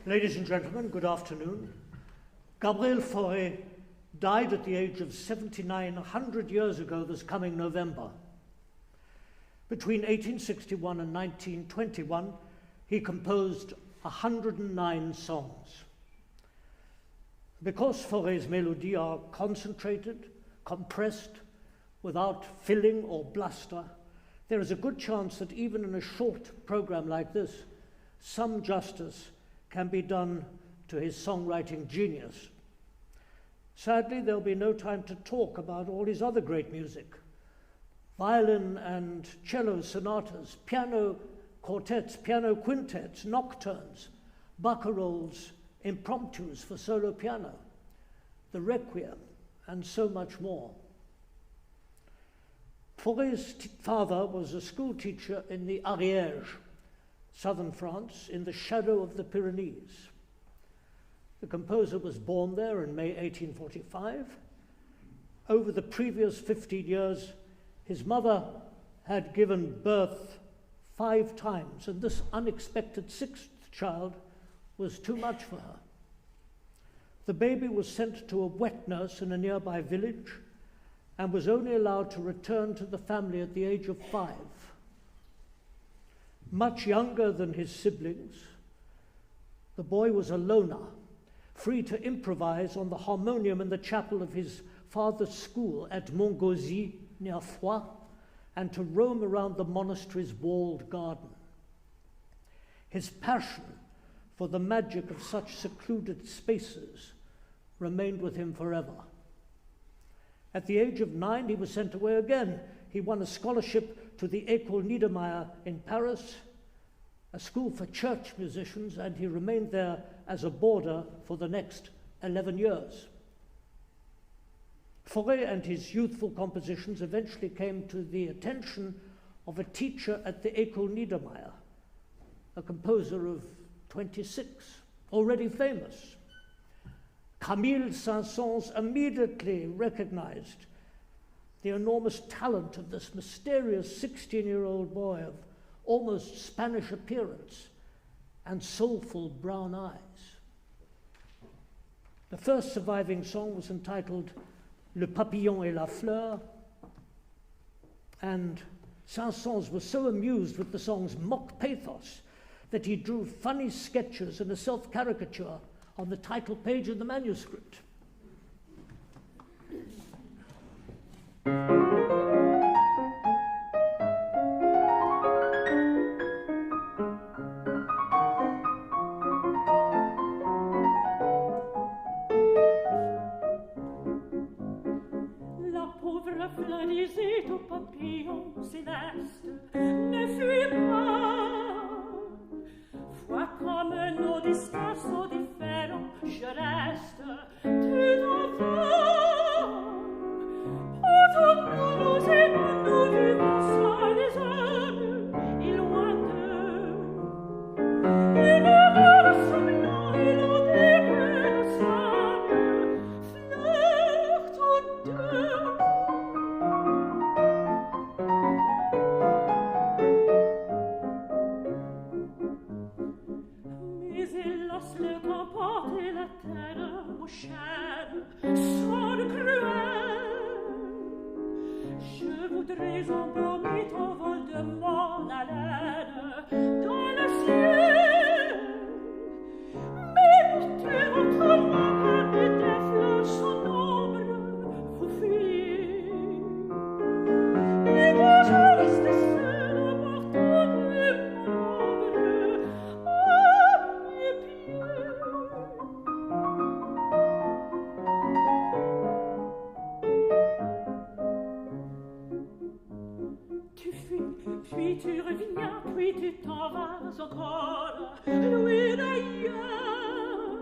Ladies and gentlemen, good afternoon. Gabriel Fauré died at the age of 79 100 years ago this coming November. Between 1861 and 1921, he composed 109 songs. Because Fauré's mélodies are concentrated, compressed, without filling or bluster, there is a good chance that even in a short program like this, some justice can be done to his songwriting genius. Sadly, there'll be no time to talk about all his other great music: violin and cello sonatas, piano quartets, piano quintets, nocturnes, barcarolles, impromptus for solo piano, the Requiem, and so much more. Fauré's father was a school teacher in the Ariège, southern France, in the shadow of the Pyrenees. The composer was born there in May 1845. Over the previous 15 years, his mother had given birth 5 times, and this unexpected 6th child was too much for her. The baby was sent to a wet nurse in a nearby village and was only allowed to return to the family at the age of 5. Much younger than his siblings, the boy was a loner, free to improvise on the harmonium in the chapel of his father's school at Montgauzy, near Foix, and to roam around the monastery's walled garden. His passion for the magic of such secluded spaces remained with him forever. At the age of 9, he was sent away again. He won a scholarship to the École Niedermeyer in Paris, a school for church musicians, and he remained there as a boarder for the next 11 years. Fauré and his youthful compositions eventually came to the attention of a teacher at the École Niedermeyer, a composer of 26, already famous. Camille Saint-Saëns immediately recognized the enormous talent of this mysterious 16-year-old boy of almost Spanish appearance and soulful brown eyes. The first surviving song was entitled Le Papillon et la Fleur, and Saint-Saëns was so amused with the song's mock pathos that he drew funny sketches and a self-caricature on the title page of the manuscript. La pauvre fleur disait au papillon céleste: ne fuis pas, vois comme nos destins sont différents, je reste tout en vas. Pourtant nous aimons, nous vivons sans les hommes, et loin d'eux. Et nos morts sont blancs, et l'on dit que nous sommes fleurs tous deux. Mais hélas, le qu'emporte la terre, mon cher, sonne cruel. Je voudrais embaumer ton vol de mon haleine dans le ciel. Mais tu autrement parmi tes fleurs sans nombre, vous fuyez. Et moi je reste seul au bord de mon ombre, à mes pieds. Tu fuis, puis tu reviens, puis tu t'en vas encore, loin d'ailleurs.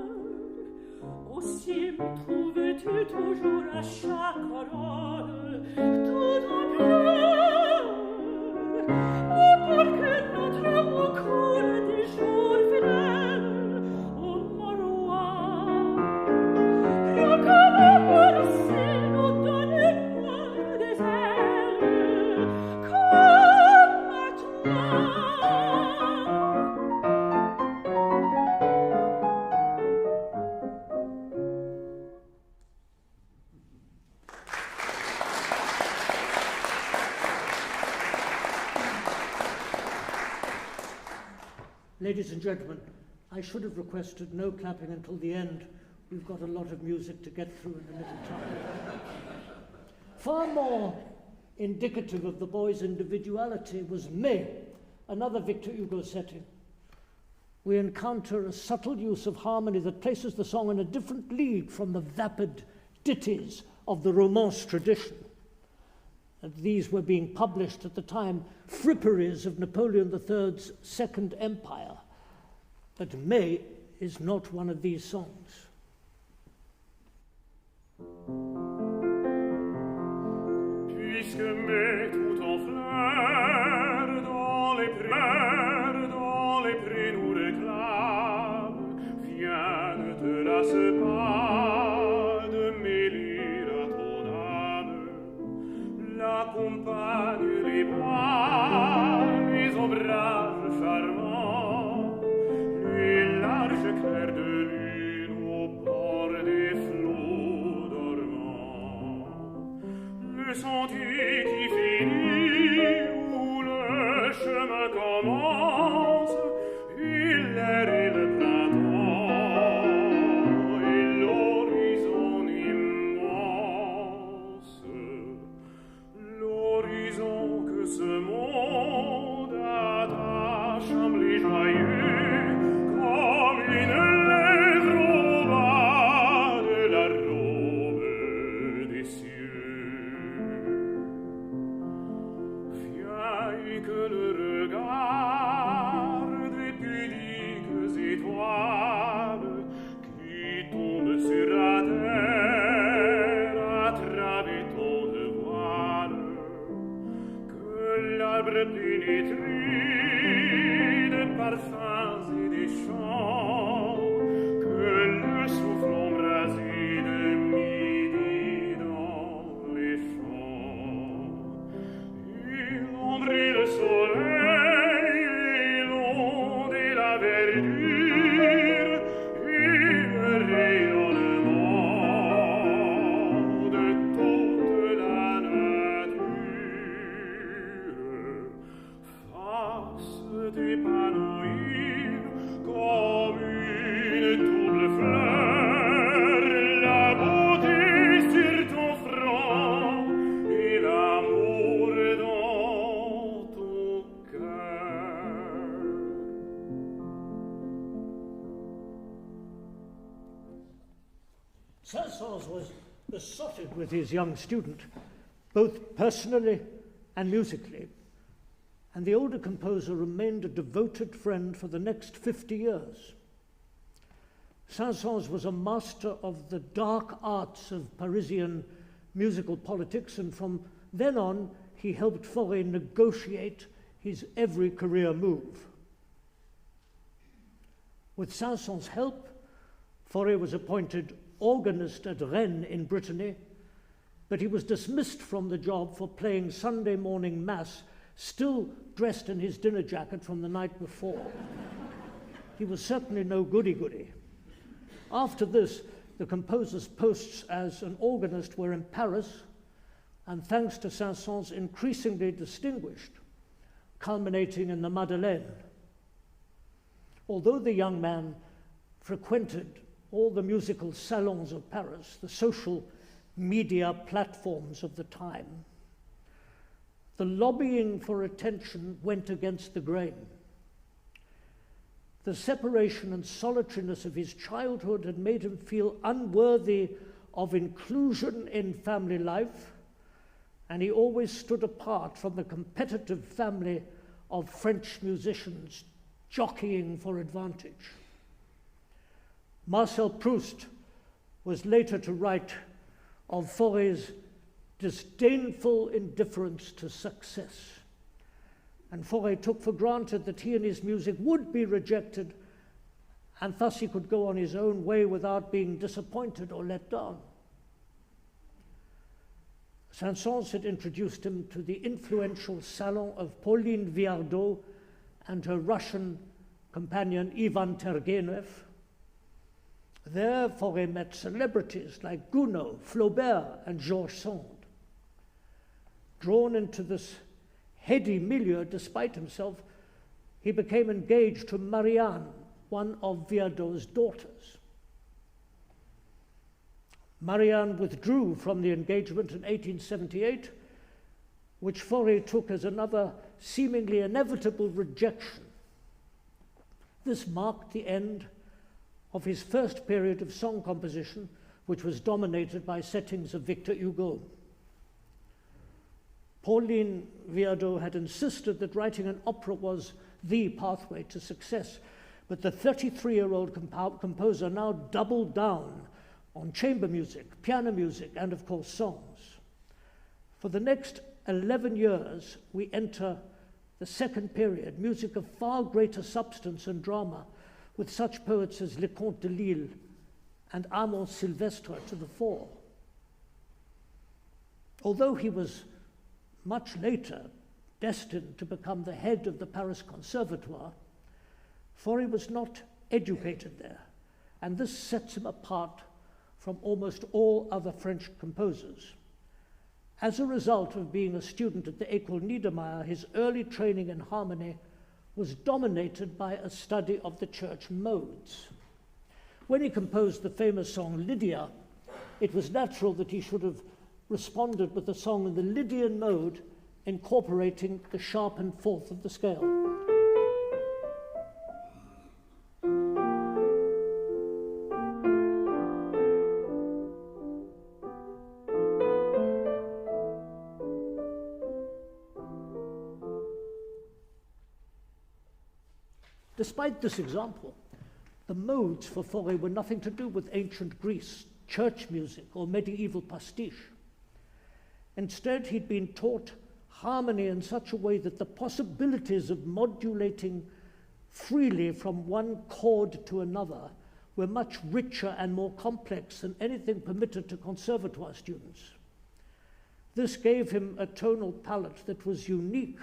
Aussi me trouves-tu toujours à chaque aurore, tout en pleurs. Et pour que notre amour coule des jours fidèles, ô mon roi, grand comme amour le ciel, nous donne-moi des ailes, comme à toi. Ladies and gentlemen, I should have requested no clapping until the end. We've got a lot of music to get through in a little time. Far more indicative of the boy's individuality was Mais, another Victor Hugo setting. We encounter a subtle use of harmony that places the song in a different league from the vapid ditties of the Romance tradition. And these were being published at the time, fripperies of Napoleon III's Second Empire. But Mais is not one of these songs. Puisque mai tout en fleurs, dans les prés nous réclame, viens, ne te lasse pas de m'élire à ton âme. L'accompagne les bois, les ombrages charmants, les larges clairs de lune au bord des flots dormants. Le sentier qui finit où le chemin commence, et l'air et le printemps, et l'horizon immense, l'horizon que ce monde attache à blé joyeux, comme une lèvre au bas de la robe des cieux. Viens et que le regard des pudiques étoiles qui tombent sur la terre à travers ton de voile, que l'arbre pénétré de parfums et des chants, que le souffle embrasé de midi dans les champs, et l'ombre et le soleil, et l'onde et la verdure, et le rayonnement de toute la nature fassent t'épanouir comme une double fleur, la beauté sur ton front et l'amour dans ton cœur. Saint-Saëns was besotted with his young student, both personally and musically, and the older composer remained a devoted friend for the next 50 years. Saint-Saëns was a master of the dark arts of Parisian musical politics, and from then on he helped Fauré negotiate his every career move. With Saint-Saëns' help, Fauré was appointed organist at Rennes in Brittany, but he was dismissed from the job for playing Sunday morning mass, still dressed in his dinner jacket from the night before. He was certainly no goody-goody. After this, the composer's posts as an organist were in Paris, and thanks to Saint-Saëns, increasingly distinguished, culminating in the Madeleine. Although the young man frequented all the musical salons of Paris, the social media platforms of the time, the lobbying for attention went against the grain. The separation and solitariness of his childhood had made him feel unworthy of inclusion in family life, and he always stood apart from the competitive family of French musicians jockeying for advantage. Marcel Proust was later to write of Fauré's disdainful indifference to success. And Fauré took for granted that he and his music would be rejected, and thus he could go on his own way without being disappointed or let down. Saint-Saëns had introduced him to the influential salon of Pauline Viardot and her Russian companion Ivan Turgenev. There, Fauré met celebrities like Gounod, Flaubert, and Georges Sand. Drawn into this heady milieu despite himself, he became engaged to Marianne, one of Viardot's daughters. Marianne withdrew from the engagement in 1878, which Fauré took as another seemingly inevitable rejection. This marked the end of his first period of song composition, which was dominated by settings of Victor Hugo. Pauline Viardot had insisted that writing an opera was the pathway to success, but the 33-year-old composer now doubled down on chamber music, piano music, and of course songs. For the next 11 years, we enter the second period, music of far greater substance and drama, with such poets as Leconte de Lisle and Armand Silvestre to the fore. Although he was much later destined to become the head of the Paris Conservatoire, Fauré was not educated there, and this sets him apart from almost all other French composers. As a result of being a student at the École Niedermeyer, his early training in harmony was dominated by a study of the church modes. When he composed the famous song Lydia, it was natural that he should have responded with a song in the Lydian mode, incorporating the sharpened fourth of the scale. Despite this example, the modes for Fauré were nothing to do with ancient Greece, church music, or medieval pastiche. Instead, he'd been taught harmony in such a way that the possibilities of modulating freely from one chord to another were much richer and more complex than anything permitted to conservatoire students. This gave him a tonal palette that was unique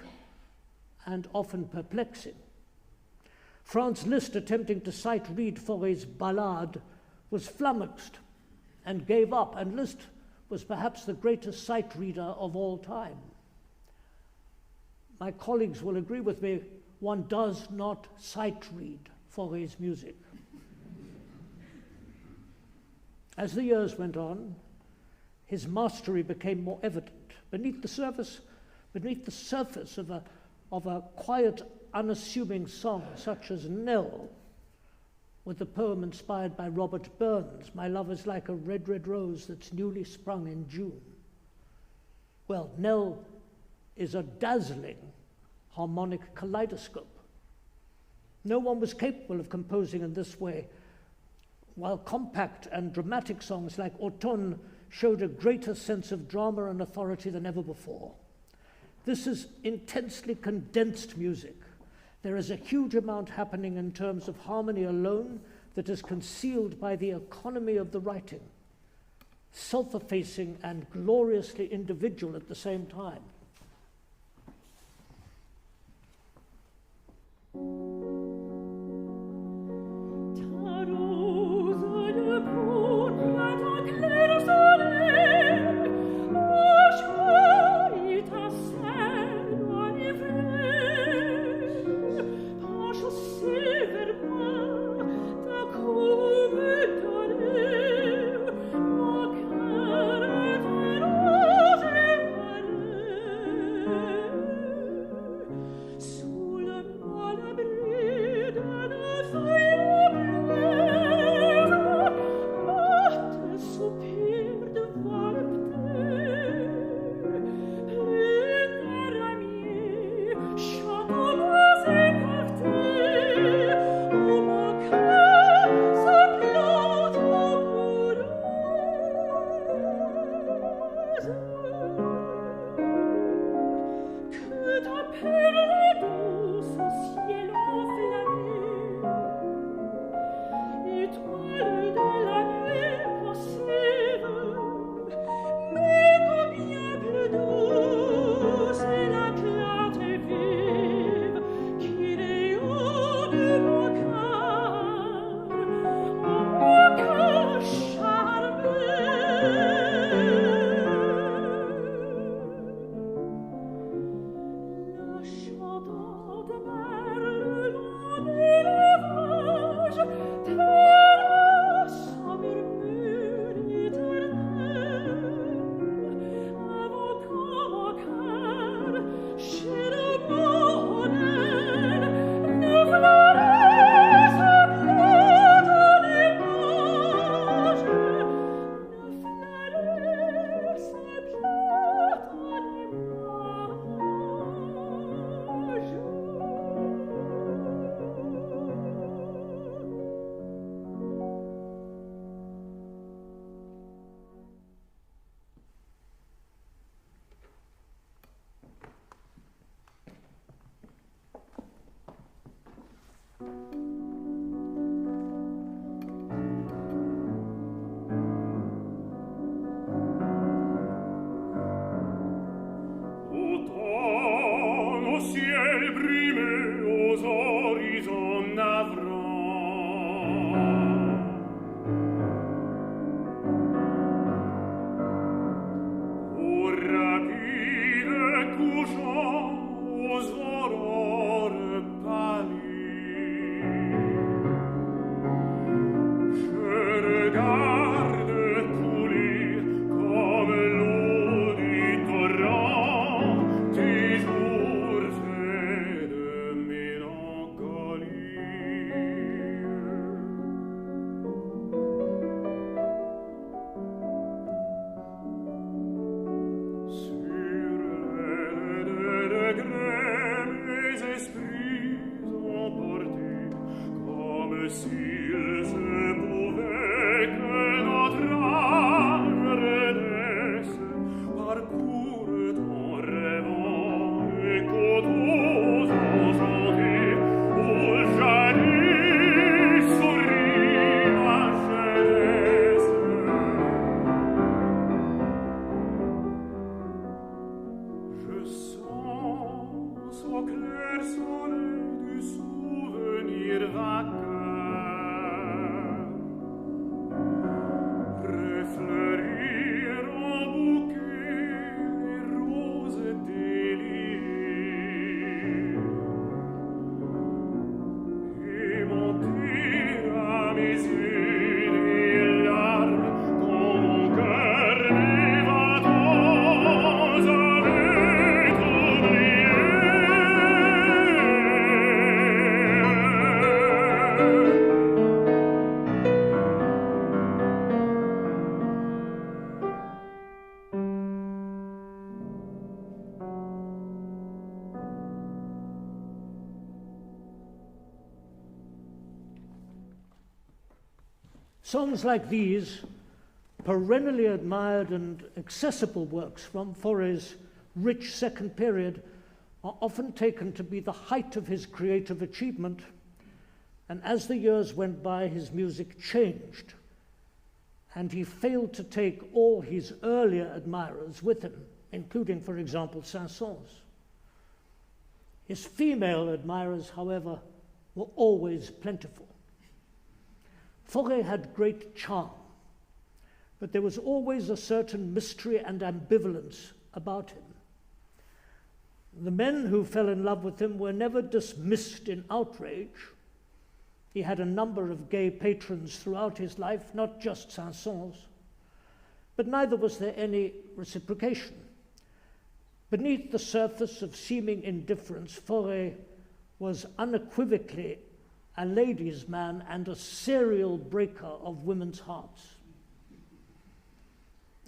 and often perplexing. Franz Liszt, attempting to sight-read Fauré's ballade, was flummoxed and gave up, and Liszt was perhaps the greatest sight-reader of all time. My colleagues will agree with me, one does not sight-read Fauré's music. As the years went on, his mastery became more evident. Beneath the surface of a quiet, unassuming song such as Nell, with the poem inspired by Robert Burns, "My love is like a red, red rose that's newly sprung in June." Well, Nell is a dazzling harmonic kaleidoscope. No one was capable of composing in this way, while compact and dramatic songs like Automne showed a greater sense of drama and authority than ever before. This is intensely condensed music. There is a huge amount happening in terms of harmony alone that is concealed by the economy of the writing, self-effacing and gloriously individual at the same time. Sous le mal Songs like these, perennially admired and accessible works from Fauré's rich second period, are often taken to be the height of his creative achievement, and as the years went by, his music changed, and he failed to take all his earlier admirers with him, including, for example, Saint-Saëns. His female admirers, however, were always plentiful. Fauré had great charm, but there was always a certain mystery and ambivalence about him. The men who fell in love with him were never dismissed in outrage. He had a number of gay patrons throughout his life, not just Saint-Saëns, but neither was there any reciprocation. Beneath the surface of seeming indifference, Fauré was unequivocally a ladies' man and a serial breaker of women's hearts.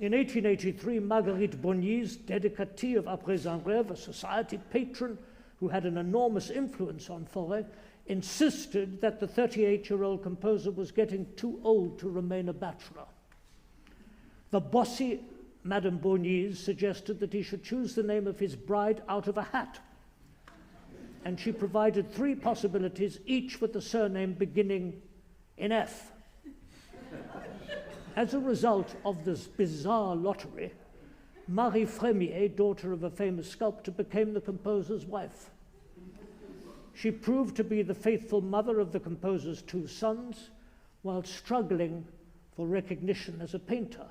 In 1883, Marguerite Bonny's dedicatee of Après un rêve, a society patron who had an enormous influence on Fauré, insisted that the 38-year-old composer was getting too old to remain a bachelor. The bossy Madame Bonny's suggested that he should choose the name of his bride out of a hat, and she provided 3 possibilities, each with the surname beginning in F. As a result of this bizarre lottery, Marie Frémier, daughter of a famous sculptor, became the composer's wife. She proved to be the faithful mother of the composer's 2 sons, while struggling for recognition as a painter.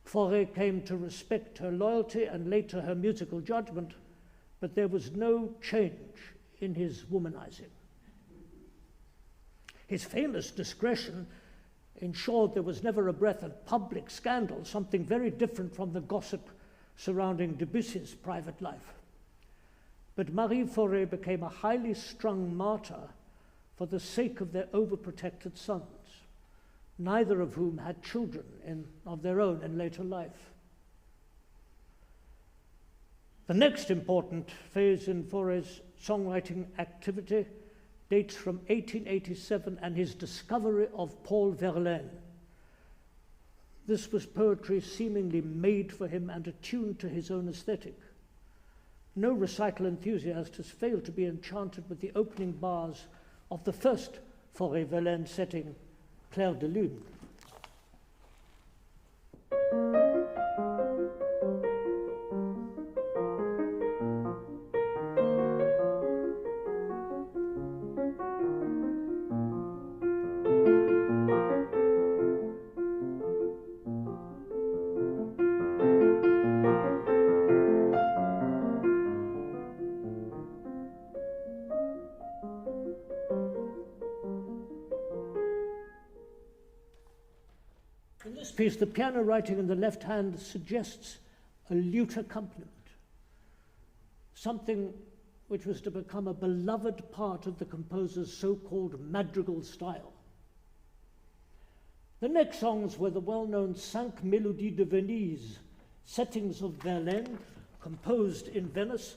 Fauré came to respect her loyalty and later her musical judgment, but there was no change in his womanizing. His famous discretion ensured there was never a breath of public scandal, something very different from the gossip surrounding Debussy's private life. But Marie Fauré became a highly strung martyr for the sake of their overprotected sons, neither of whom had children of their own in later life. The next important phase in Fauré's songwriting activity dates from 1887 and his discovery of Paul Verlaine. This was poetry seemingly made for him and attuned to his own aesthetic. No recital enthusiast has failed to be enchanted with the opening bars of the first Fauré-Verlaine setting, Clair de Lune. In this piece, the piano writing in the left hand suggests a lute accompaniment, something which was to become a beloved part of the composer's so-called madrigal style. The next songs were the well-known 5 Mélodies de Venise, settings of Verlaine, composed in Venice,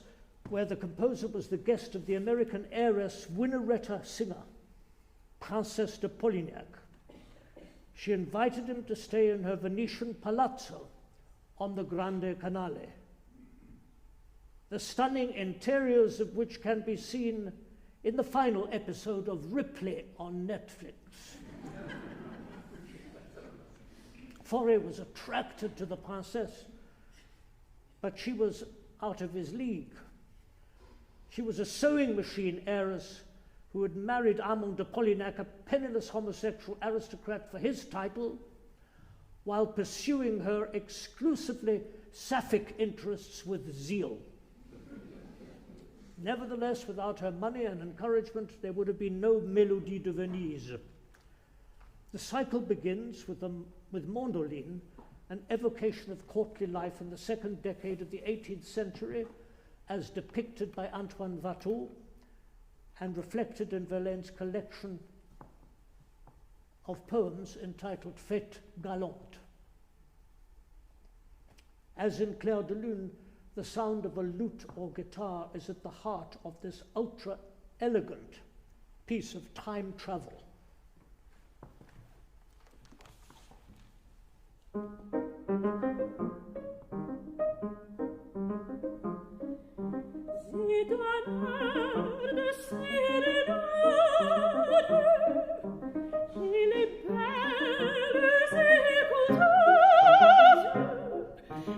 where the composer was the guest of the American heiress Winnaretta Singer, Princesse de Polignac. She invited him to stay in her Venetian palazzo on the Grande Canale, the stunning interiors of which can be seen in the final episode of Ripley on Netflix. Fauré was attracted to the princess, but she was out of his league. She was a sewing machine heiress who had married Armand de Polignac, a penniless homosexual aristocrat, for his title, while pursuing her exclusively sapphic interests with zeal. Nevertheless, without her money and encouragement, there would have been no Mélodie de Venise. The cycle begins with Mandoline, an evocation of courtly life in the second decade of the 18th century, as depicted by Antoine Watteau, and reflected in Verlaine's collection of poems entitled Fête Galante. As in Clair de Lune, the sound of a lute or guitar is at the heart of this ultra-elegant piece of time travel.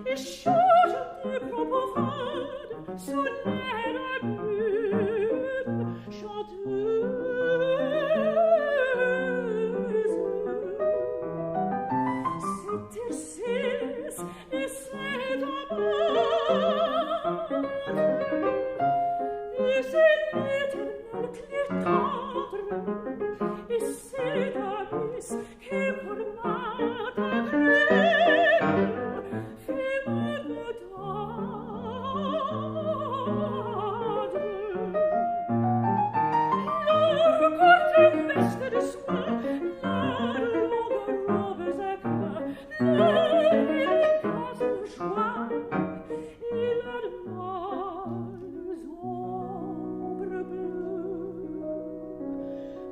et change de propos fades sous l'air mûre chanteuse. C'est elle cesse et c'est amante, et c'est l'éternel clé tendre, et c'est l'abysse qui pour m'attaquer fait me tendre. Leur courte veste de soie, leur longue robe éclat, leur élégance de joie, et leurs molles ombres bleues.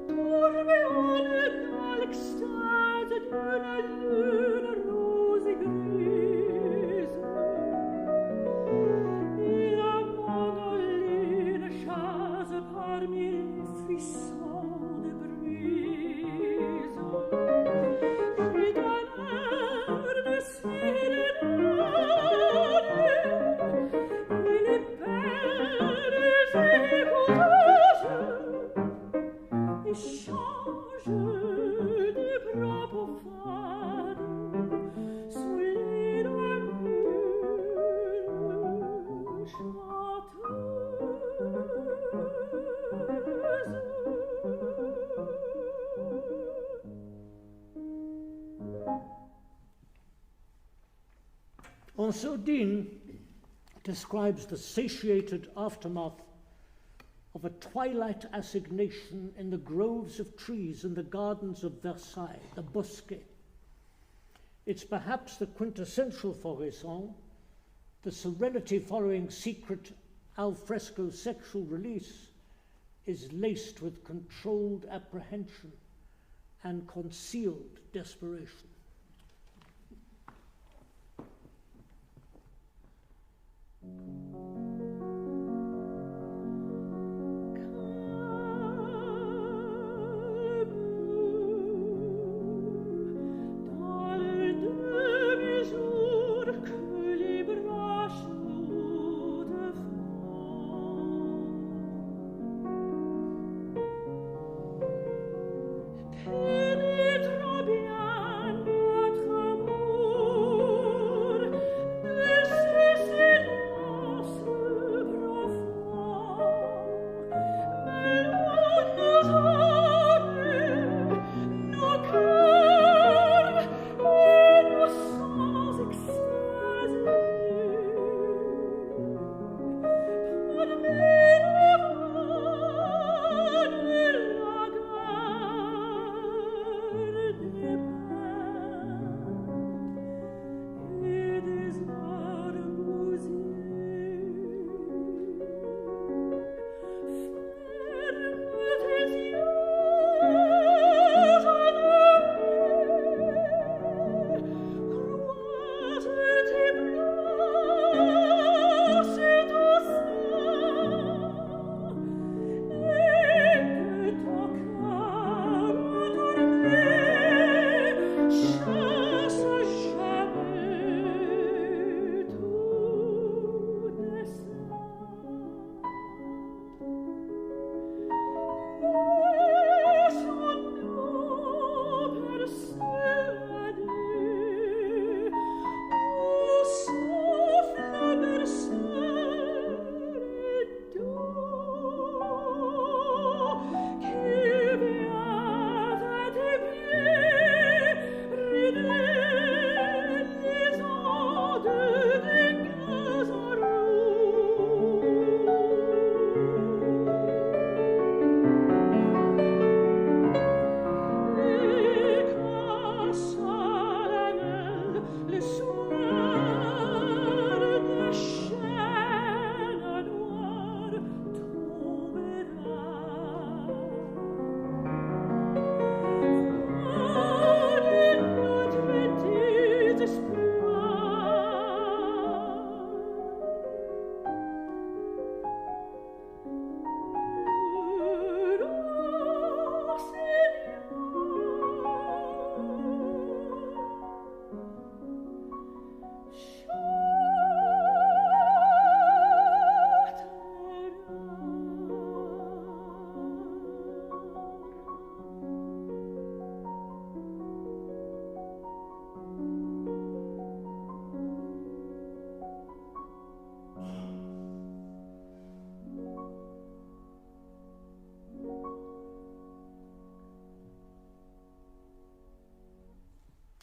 Tourbillonnent dans l'extase d'une lune rose et grise, et la mandoline chasse parmi les frissons de brise. J'ai dans l'air de sérénade, il est belle et écouteuse, et change de propos fades sous les ramures chanteuses. Ansodine describes the satiated aftermath of a twilight assignation in the groves of trees in the gardens of Versailles, the Bosquet. It's perhaps the quintessential Fauré song. The serenity following secret al fresco sexual release is laced with controlled apprehension and concealed desperation. Pénétre bien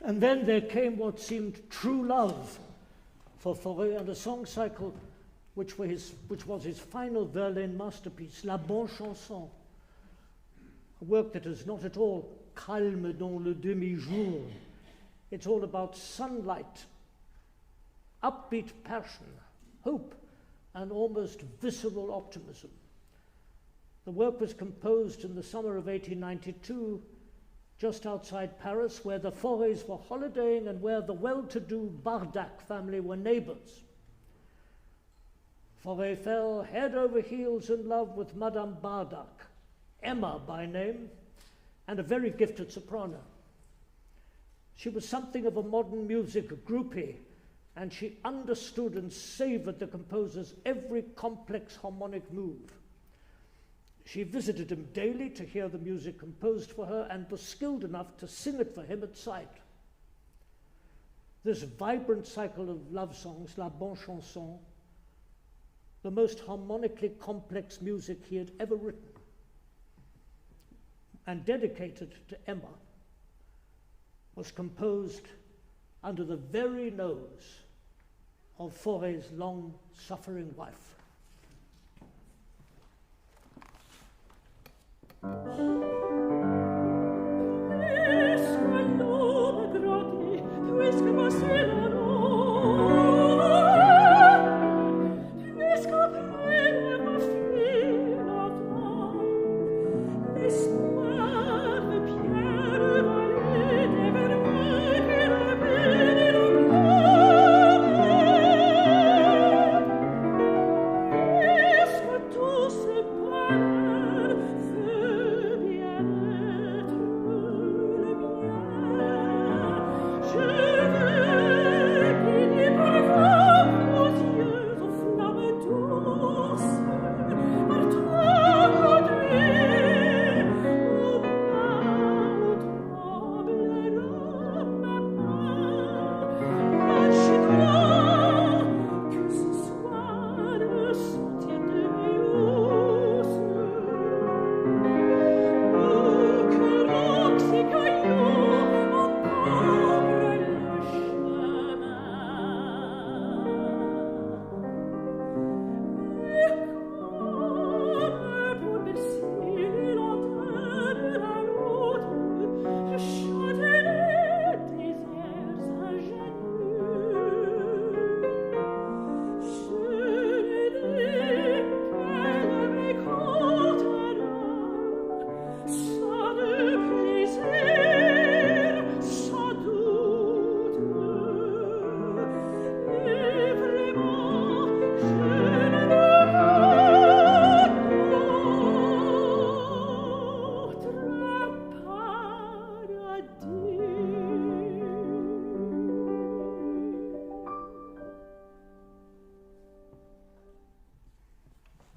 And then there came what seemed true love for Fauré, and a song cycle which was his final Verlaine masterpiece, La Bonne Chanson, a work that is not at all calme dans le demi-jour. It's all about sunlight, upbeat passion, hope, and almost visceral optimism. The work was composed in the summer of 1892, just outside Paris, where the Faurés were holidaying and where the well-to-do Bardac family were neighbors. Fauré fell head over heels in love with Madame Bardac, Emma by name, and a very gifted soprano. She was something of a modern music groupie, and she understood and savored the composer's every complex harmonic move. She visited him daily to hear the music composed for her and was skilled enough to sing it for him at sight. This vibrant cycle of love songs, La Bonne Chanson, the most harmonically complex music he had ever written, and dedicated to Emma, was composed under the very nose of Fauré's long-suffering wife.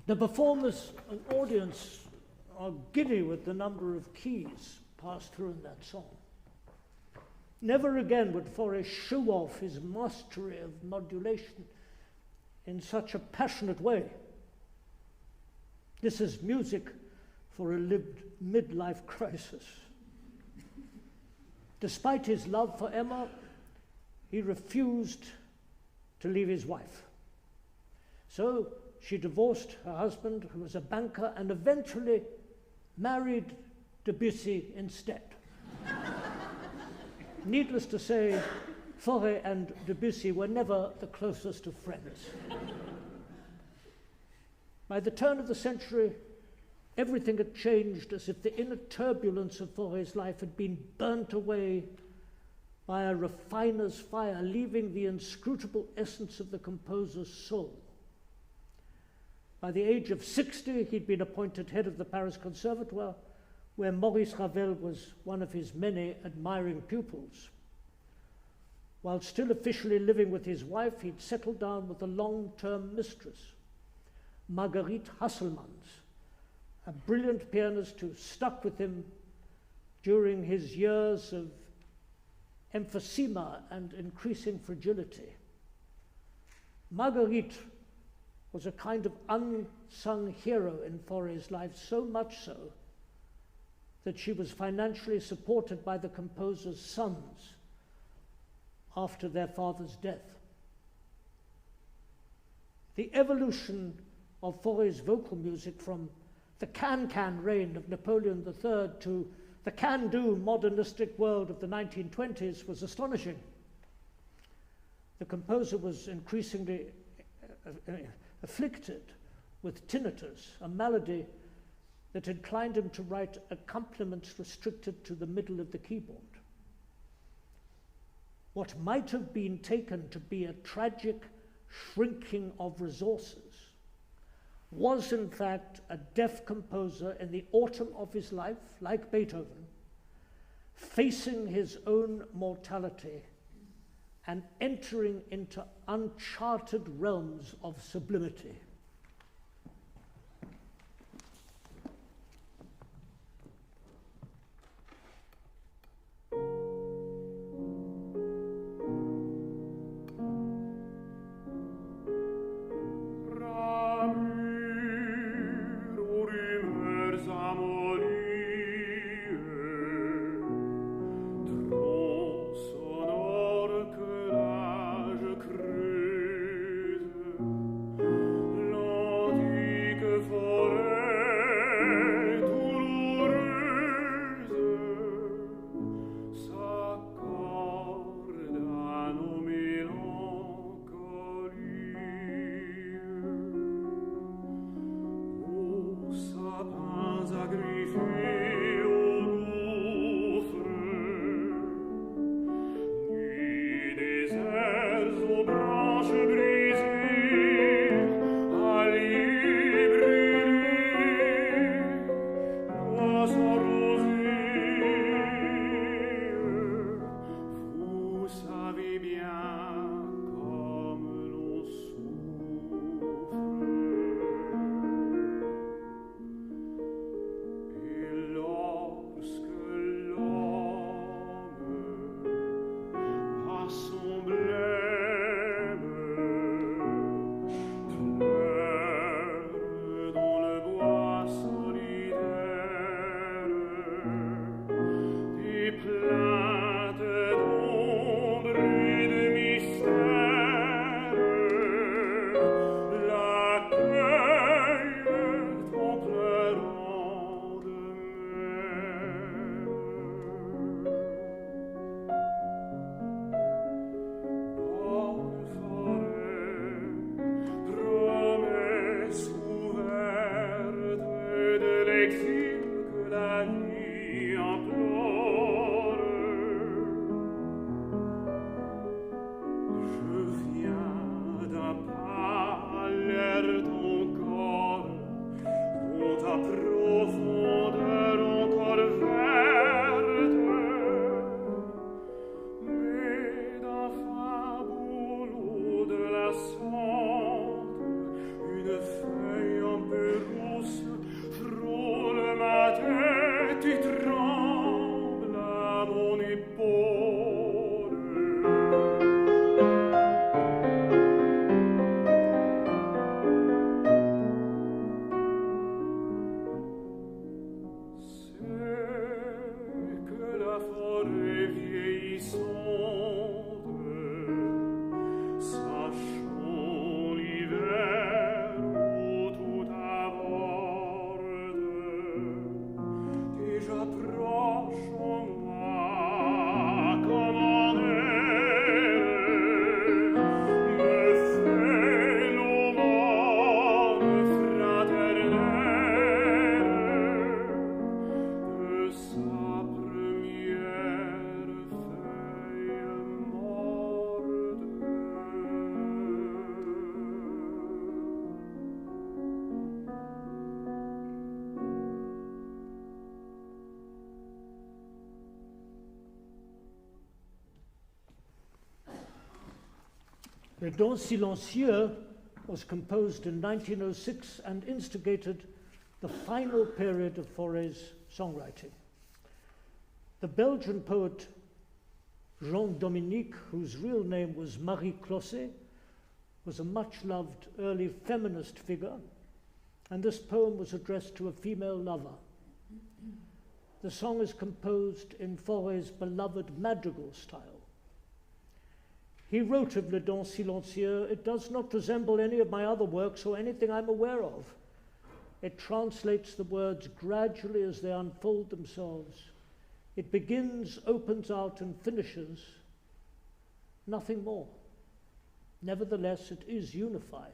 The performers and audience are giddy with the number of keys passed through in that song. Never again would Fauré show off his mastery of modulation in such a passionate way. This is music for a lived midlife crisis. Despite his love for Emma, he refused to leave his wife. So she divorced her husband, who was a banker, and eventually married Debussy instead. Needless to say, Fauré and Debussy were never the closest of friends. By the turn of the century, everything had changed, as if the inner turbulence of Fauré's life had been burnt away by a refiner's fire, leaving the inscrutable essence of the composer's soul. By the age of 60, he'd been appointed head of the Paris Conservatoire, where Maurice Ravel was one of his many admiring pupils. While still officially living with his wife, he'd settled down with a long-term mistress, Marguerite Hasselmans, a brilliant pianist who stuck with him during his years of emphysema and increasing fragility. Marguerite was a kind of unsung hero in Fauré's life, so much so that she was financially supported by the composer's sons, after their father's death. The evolution of Fauré's vocal music from the can-can reign of Napoleon III to the can-do modernistic world of the 1920s was astonishing. The composer was increasingly afflicted with tinnitus, a malady that inclined him to write accompaniments restricted to the middle of the keyboard. What might have been taken to be a tragic shrinking of resources was in fact a deaf composer in the autumn of his life, like Beethoven, facing his own mortality and entering into uncharted realms of sublimity. Le Don Silencieux was composed in 1906 and instigated the final period of Fauré's songwriting. The Belgian poet Jean Dominique, whose real name was Marie Closet, was a much-loved early feminist figure, and this poem was addressed to a female lover. The song is composed in Fauré's beloved madrigal style. He wrote of Le Dents Silencieux, "It does not resemble any of my other works or anything I'm aware of. It translates the words gradually as they unfold themselves. It begins, opens out, and finishes. Nothing more. Nevertheless, it is unified.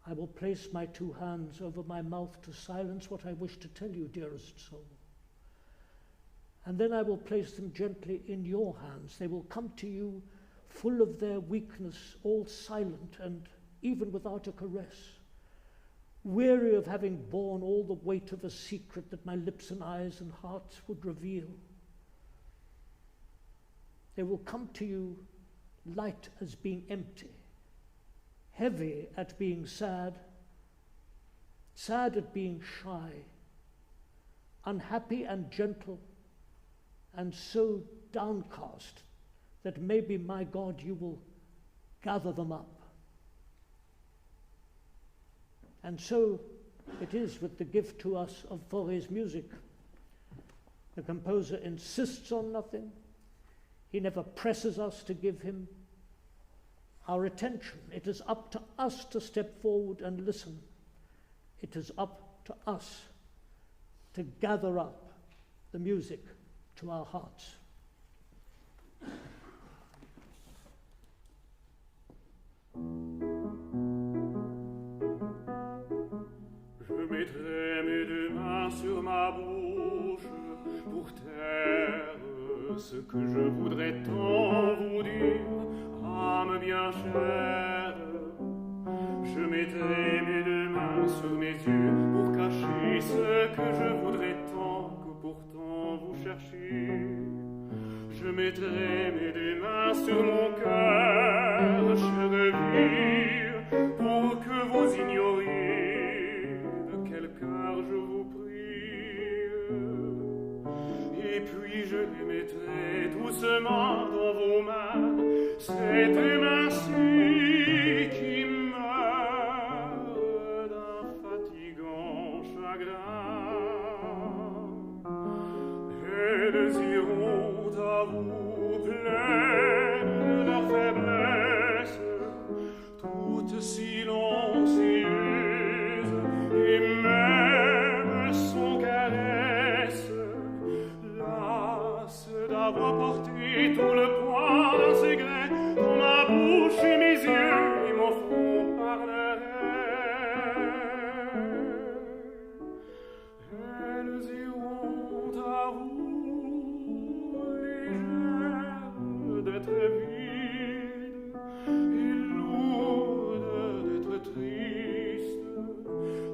I will place my two hands over my mouth to silence what I wish to tell you, dearest soul. And then I will place them gently in your hands. They will come to you full of their weakness, all silent and even without a caress, weary of having borne all the weight of a secret that my lips and eyes and hearts would reveal. They will come to you light as being empty, heavy at being sad, sad at being shy, unhappy and gentle, and so downcast that maybe, my God, you will gather them up. And so it is with the gift to us of Fauré's music. The composer insists on nothing. He never presses us to give him our attention. It is up to us to step forward and listen. It is up to us to gather up the music to our hearts. Je mettrai mes deux mains sur ma bouche pour taire ce que je voudrais tant vous dire, âme bien chère. Je mettrai mes deux mains sur mes yeux pour cacher ce que je voudrais tant que pourtant vous cherchez. Je mettrai mes deux mains sur mon cœur, chère vie, pour que vous ignoriez de quel cœur je vous prie. Et puis je les mettrai doucement dans vos mains, cette main-ci qui meurt d'un fatigant chagrin. Elles iront à vous pleines de leur faiblesse, toutes silencieuses, et même sans caresse, las d'avoir porté tout le poids d'un secret dont ma bouche et mes yeux et mon front parleraient. Elles iront à vous légères d'être vides et lourdes d'être tristes,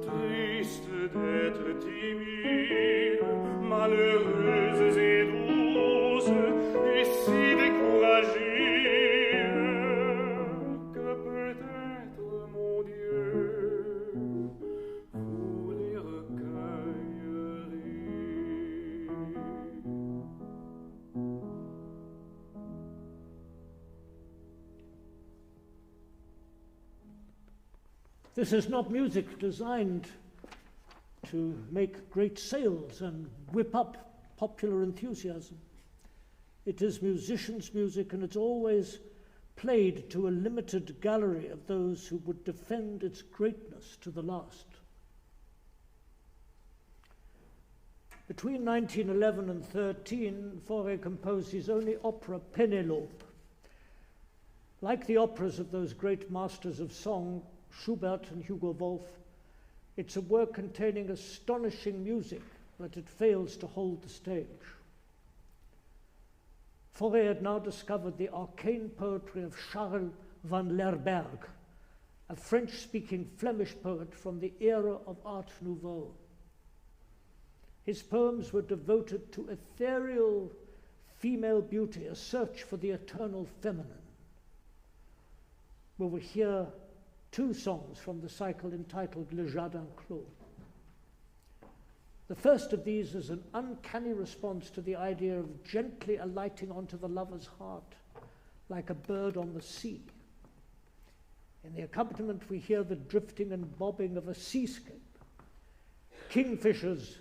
tristes d'être timides, malheureuses et douces, et si découragées que peut-être, mon Dieu, vous les recueillerez. This is not music designed to make great sales and whip up popular enthusiasm. It is musicians' music, and it's always played to a limited gallery of those who would defend its greatness to the last. Between 1911 and 13, Fauré composed his only opera, Pénélope. Like the operas of those great masters of song, Schubert and Hugo Wolf, it's a work containing astonishing music, but it fails to hold the stage. Fauré had now discovered the arcane poetry of Charles van Lerberg, a French-speaking Flemish poet from the era of Art Nouveau. His poems were devoted to ethereal female beauty, a search for the eternal feminine. We will hear two songs from the cycle entitled Le Jardin Clos. The first of these is an uncanny response to the idea of gently alighting onto the lover's heart, like a bird on the sea. In the accompaniment, we hear the drifting and bobbing of a seascape, kingfishers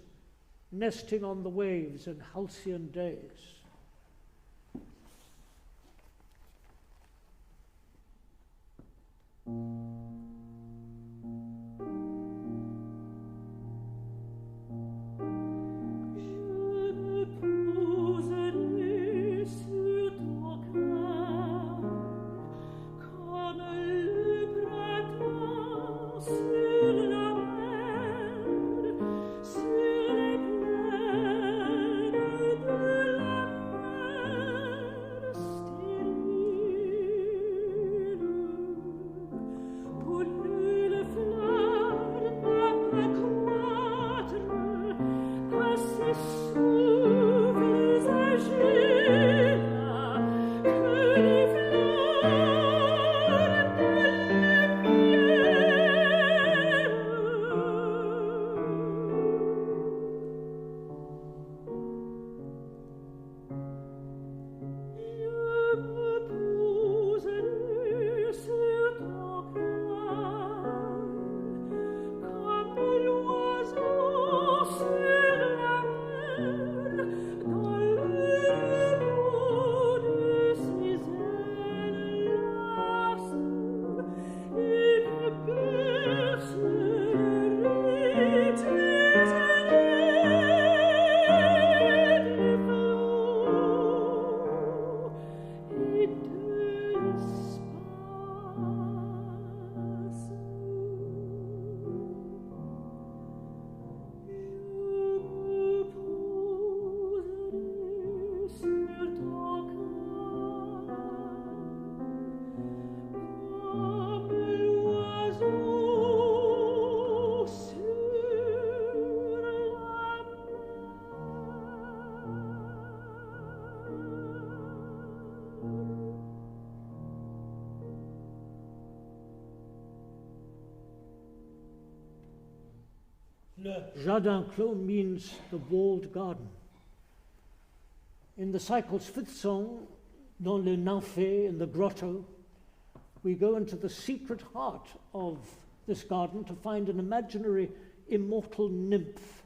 nesting on the waves in halcyon days. Jardin clos means the walled garden. In the cycle's fifth song, Dans le Nymphe, in the grotto, we go into the secret heart of this garden to find an imaginary immortal nymph,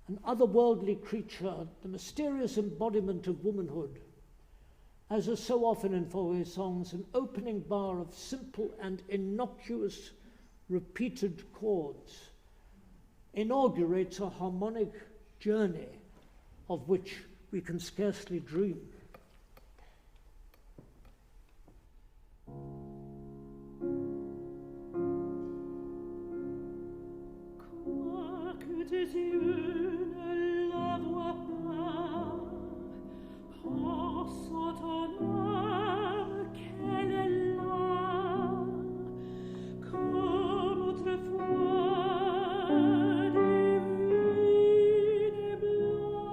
an otherworldly creature, the mysterious embodiment of womanhood. As is so often in Fauré's songs, an opening bar of simple and innocuous repeated chords inaugurates a harmonic journey of which we can scarcely dream. Quoique tes yeux ne la voient pas, pense en ton âme qu'elle est là, comme autrefois divine et blanche.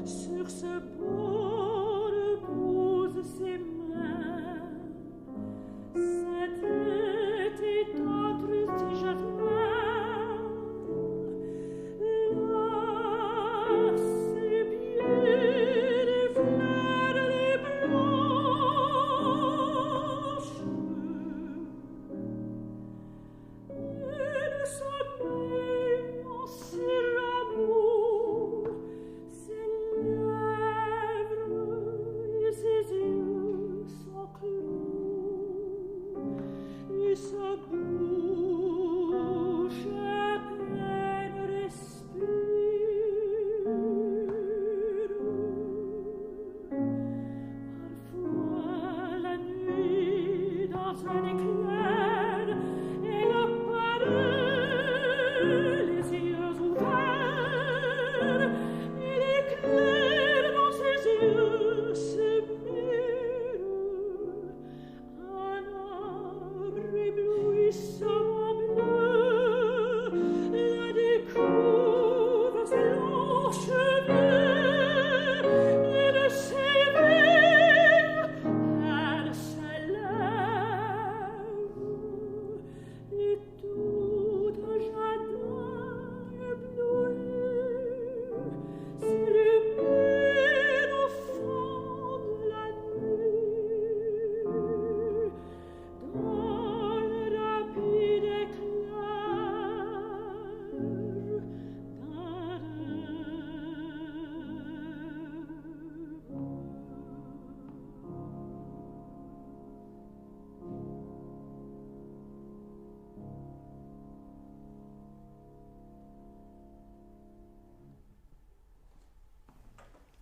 Sur ce bord pose ses mains, sa tête est entre ses jardins.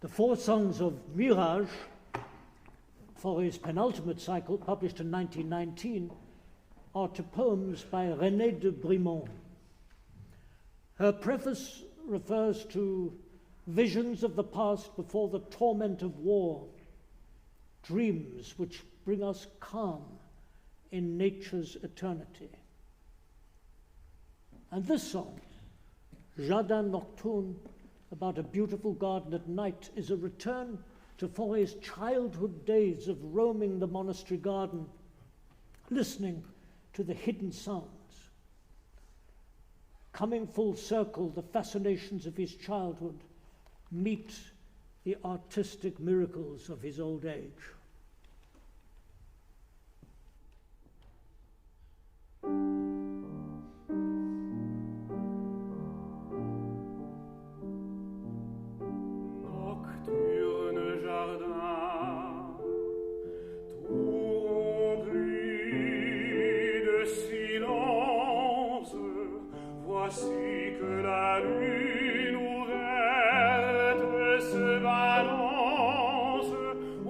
The four songs of Mirage, Fauré's penultimate cycle, published in 1919, are to poems by Renée de Brimont. Her preface refers to visions of the past before the torment of war, dreams which bring us calm in nature's eternity. And this song, Jardin Nocturne, about a beautiful garden at night, is a return to Fauré's childhood days of roaming the monastery garden, listening to the hidden sounds. Coming full circle, the fascinations of his childhood meet the artistic miracles of his old age.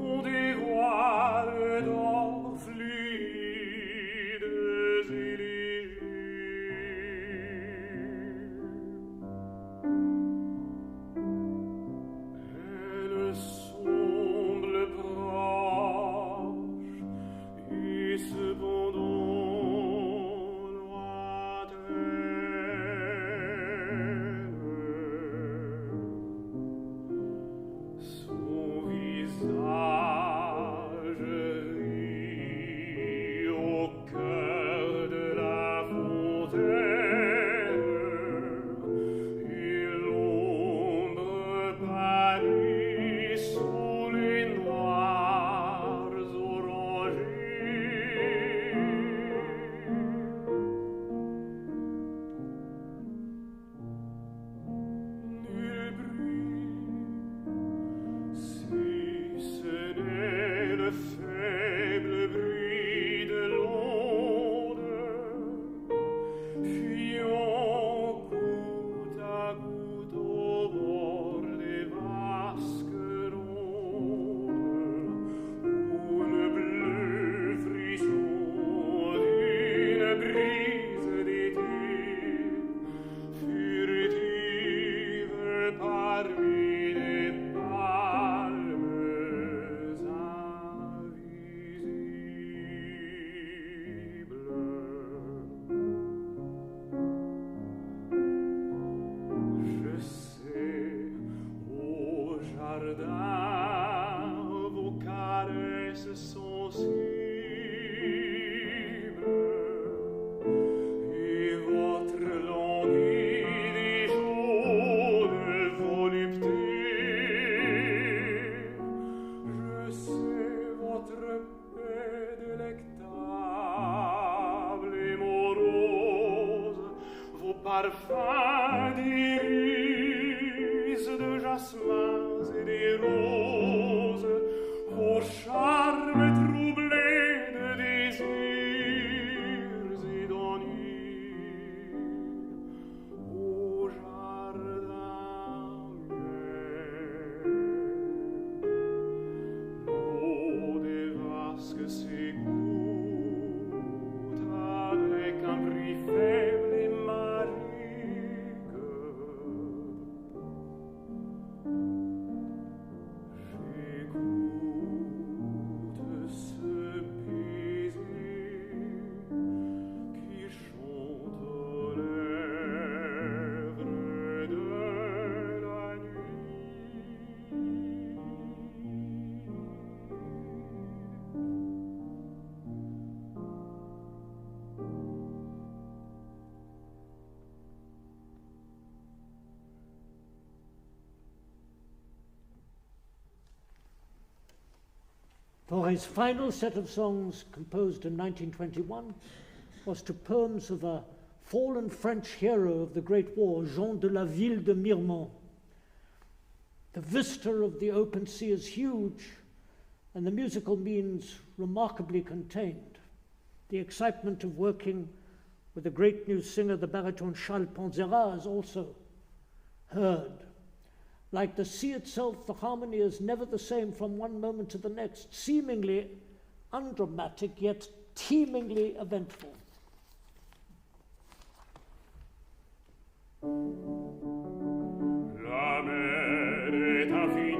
On dévoile parfum d'iris, de jasmins et des roses, au charme troublé de désirs et d'ennuis, au jardin muet, l'eau des vasques s'égoutte avec un bruit faible et magique. J'écoute ce baiser qui chante aux lèvres de la nuit. Fauré's final set of songs, composed in 1921, was to poems of a fallen French hero of the Great War, Jean de la Ville de Miremont. The vista of the open sea is huge, and the musical means remarkably contained. The excitement of working with the great new singer, the baritone Charles Panzera, is also heard. Like the sea itself, the harmony is never the same from one moment to the next, seemingly undramatic, yet teemingly eventful. La mer est infinie,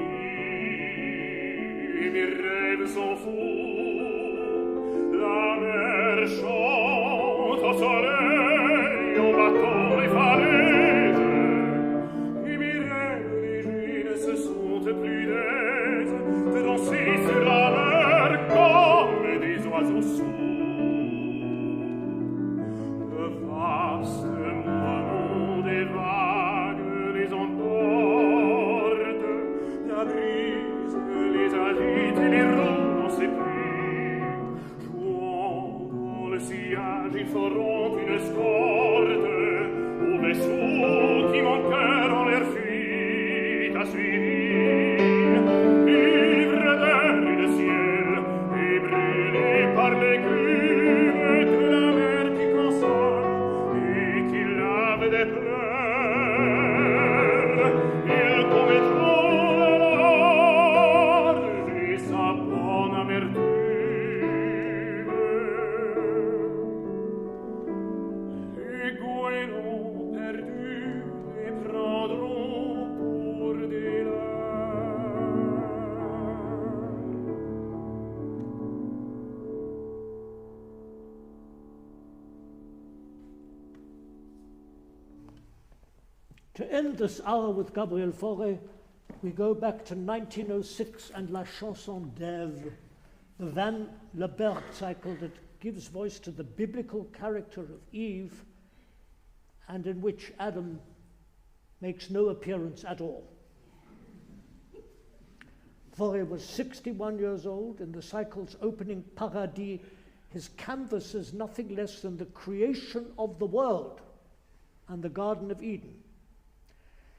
mes rêves sont fous. La mer chante au soleil en battant les falaises. Et mes rêves légers ne se sont plus d'aise de danser sur la mer comme des oiseaux sourds. Le vaste mouvement des vagues les emporte, la brise les agite et les roule en ses plis. Jouant dans le sillage, ils feront une escorte au vaisseau qui mon cœur en leur fuite a suivi. Ivre d'air et de ciel, et brûlé par l'écume de la mer qui console et qui lave des pleurs, ils commettront l'orge et sa bonne amertume. Les goélands perdus les prendront pour des larmes. To end this hour with Gabriel Fauré, we go back to 1906 and La Chanson d'Ève, the Van Leberg cycle that gives voice to the biblical character of Eve and in which Adam makes no appearance at all. Fauré was 61 years old. In the cycle's opening Paradis, his canvas is nothing less than the creation of the world and the Garden of Eden.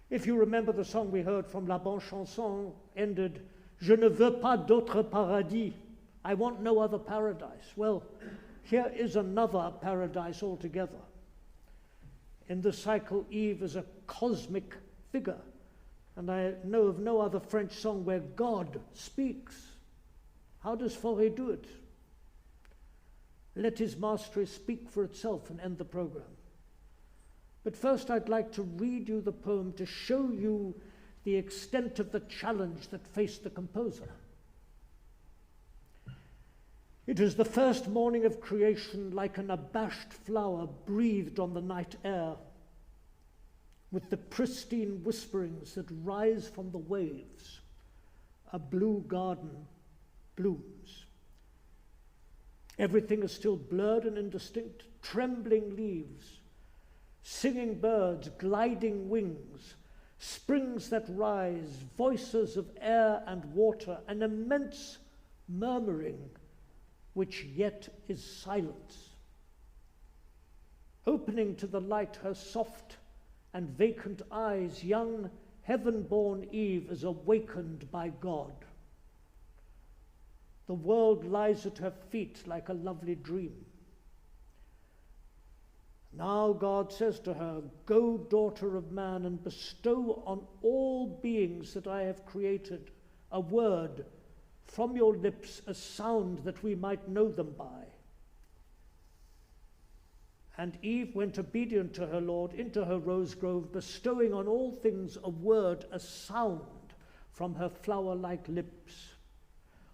If you remember, the song we heard from La Bonne Chanson ended, Je ne veux pas d'autre paradis. I want no other paradise. Well, here is another paradise altogether. In the cycle, Eve is a cosmic figure, and I know of no other French song where God speaks. How does Fauré do it? Let his mastery speak for itself and end the program. But first, I'd like to read you the poem to show you the extent of the challenge that faced the composer. It is the first morning of creation, like an abashed flower breathed on the night air, with the pristine whisperings that rise from the waves. A blue garden blooms. Everything is still blurred and indistinct, trembling leaves, singing birds, gliding wings, springs that rise, voices of air and water, an immense murmuring which yet is silence. Opening to the light her soft and vacant eyes, young heaven-born Eve is awakened by God. The world lies at her feet like a lovely dream. Now God says to her, "Go, daughter of man, and bestow on all beings that I have created a word, from your lips a sound that we might know them by." And Eve went obedient to her Lord into her rose grove, bestowing on all things a word, a sound from her flower-like lips,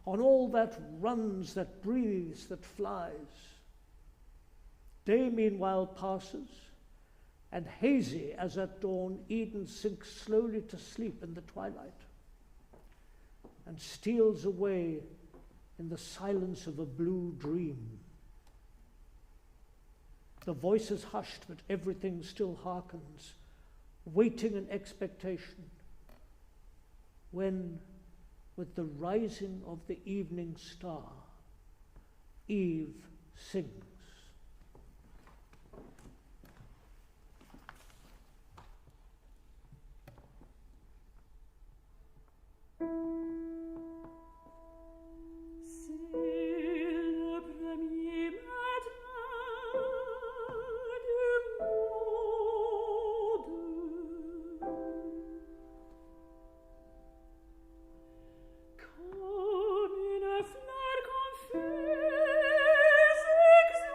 on all that runs, that breathes, that flies. Day meanwhile passes, and hazy as at dawn, Eden sinks slowly to sleep in the twilight, and steals away in the silence of a blue dream. The voice is hushed, but everything still hearkens, waiting in expectation, when, with the rising of the evening star, Eve sings. Comme une fleur confuse, exulte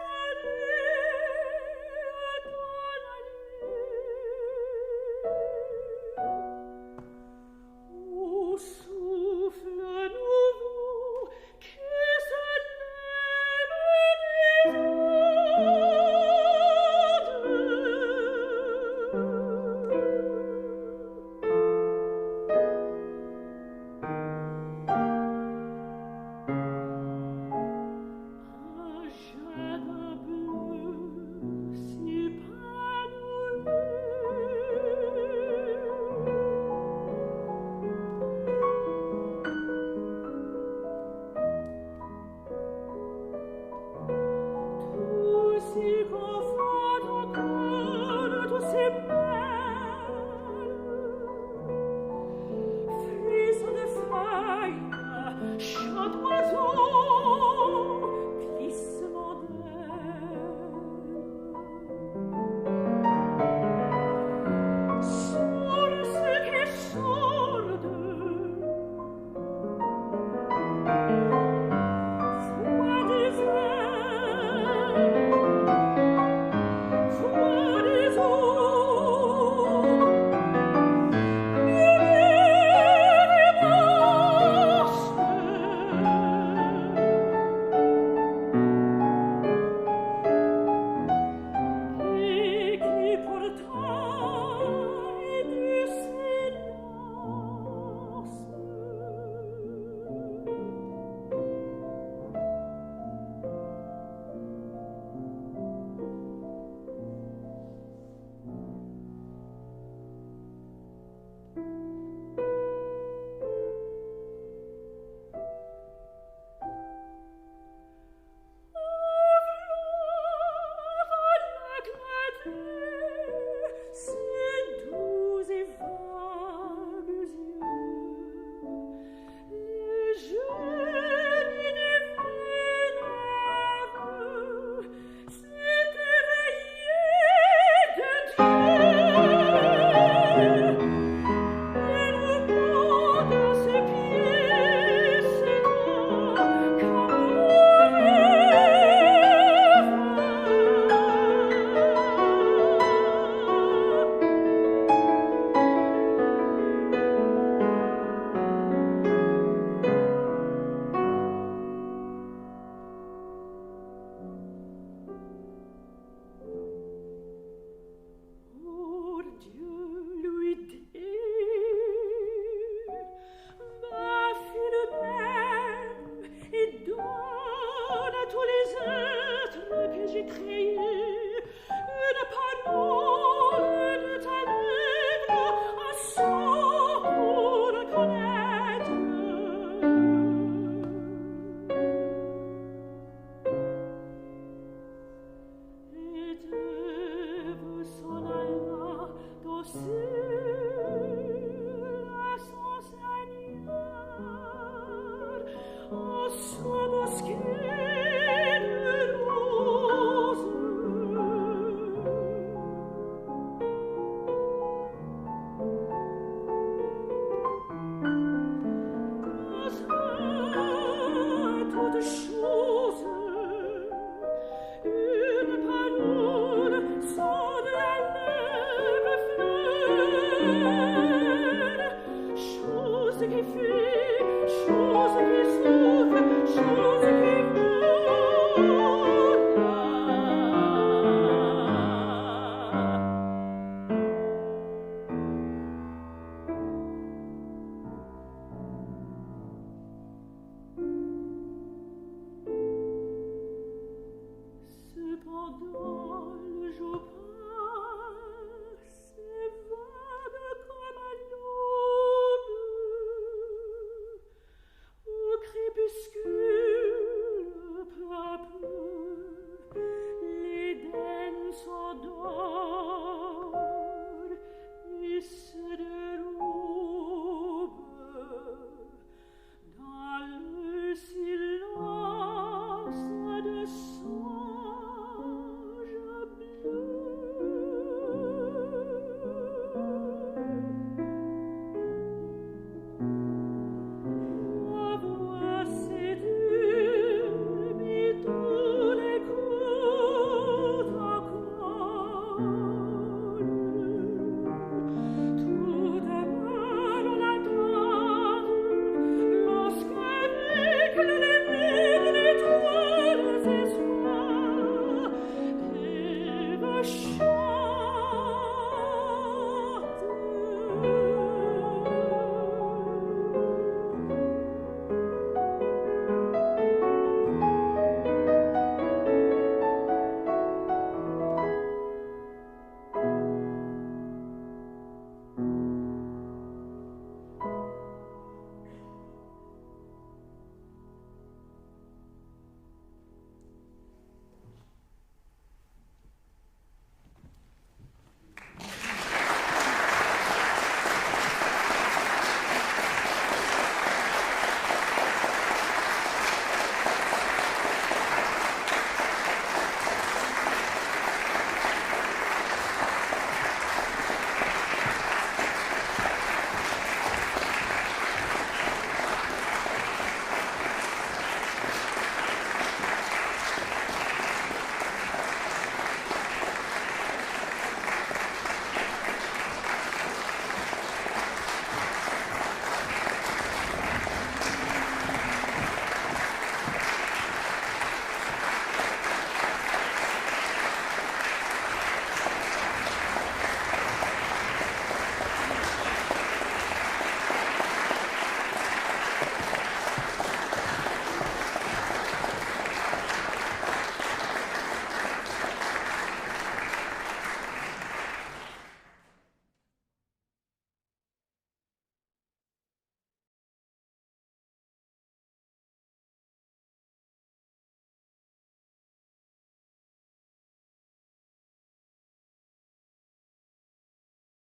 s'obscure